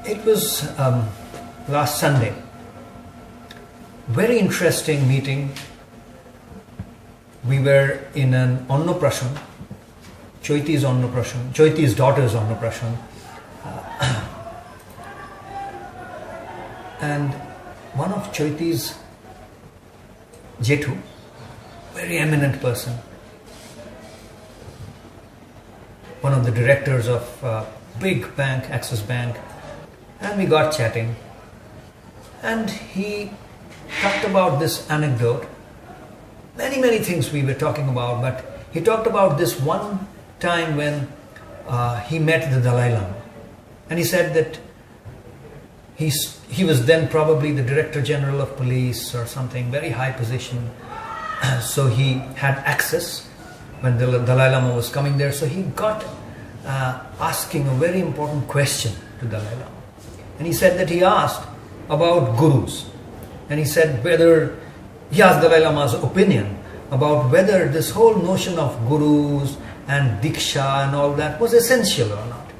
It was last Sunday. Very interesting meeting. We were in an Annaprashan, Choiti's daughter's Annaprashan. And one of Choiti's Jethu, very eminent person, one of the directors of big bank, Axis Bank, and we got chatting. And he talked about this anecdote. Many things we were talking about, but he talked about this one time when he met the Dalai Lama. And he said that he was then probably the Director General of Police or something, very high position. So he had access when the Dalai Lama was coming there. So he got asking a very important question to Dalai Lama. And he said that he asked about gurus. And he said he asked Dalai Lama's opinion about whether this whole notion of gurus and Diksha and all that was essential or not.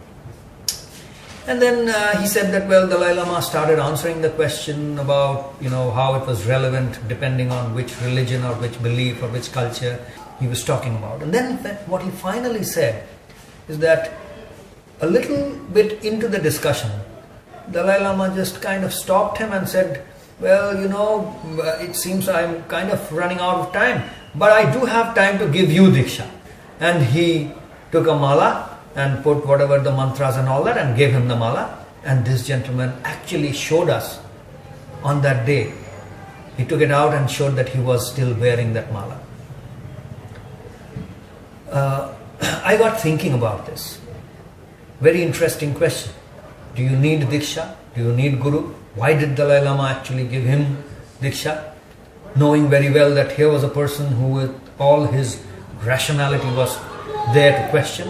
And then he said that, well, Dalai Lama started answering the question about, how it was relevant depending on which religion or which belief or which culture he was talking about. And then what he finally said is that a little bit into the discussion, Dalai Lama just kind of stopped him and said, well, it seems I'm kind of running out of time, but I do have time to give you Diksha. And he took a mala and put whatever the mantras and all that and gave him the mala. And this gentleman actually showed us on that day. He took it out and showed that he was still wearing that mala. I got thinking about this. Very interesting question. Do you need Diksha? Do you need Guru? Why did Dalai Lama actually give him Diksha? Knowing very well that here was a person who with all his rationality was there to question.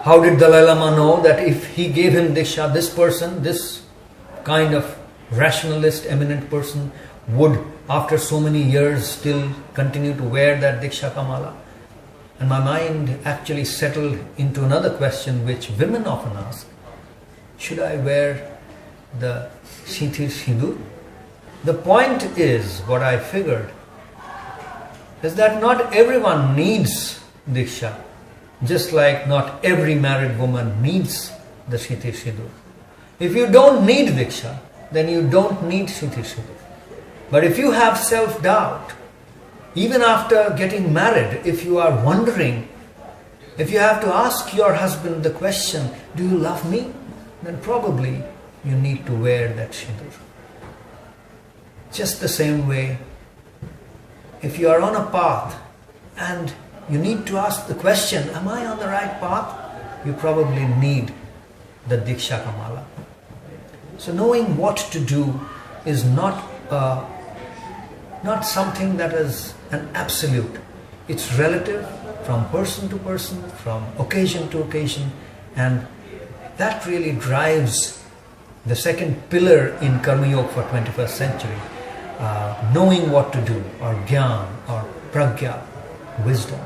How did Dalai Lama know that if he gave him Diksha, this person, this kind of rationalist, eminent person would after so many years still continue to wear that Diksha Kamala? And my mind actually settled into another question which women often ask. Should I wear the Siddhir Sindur? The point is, what I figured, is that not everyone needs Diksha. Just like not every married woman needs the Siddhir Sindur. If you don't need Diksha, then you don't need Siddhir Sindur. But if you have self-doubt, even after getting married, if you are wondering, if you have to ask your husband the question, do you love me? Then probably you need to wear that Sindur. Just the same way, if you are on a path and you need to ask the question, am I on the right path? You probably need the Diksha Kamala. So knowing what to do is not something that is an absolute. It's relative from person to person, from occasion to occasion, and that really drives the second pillar in Karmyog for 21st century. Knowing what to do, or Gyan, or Pragya, wisdom.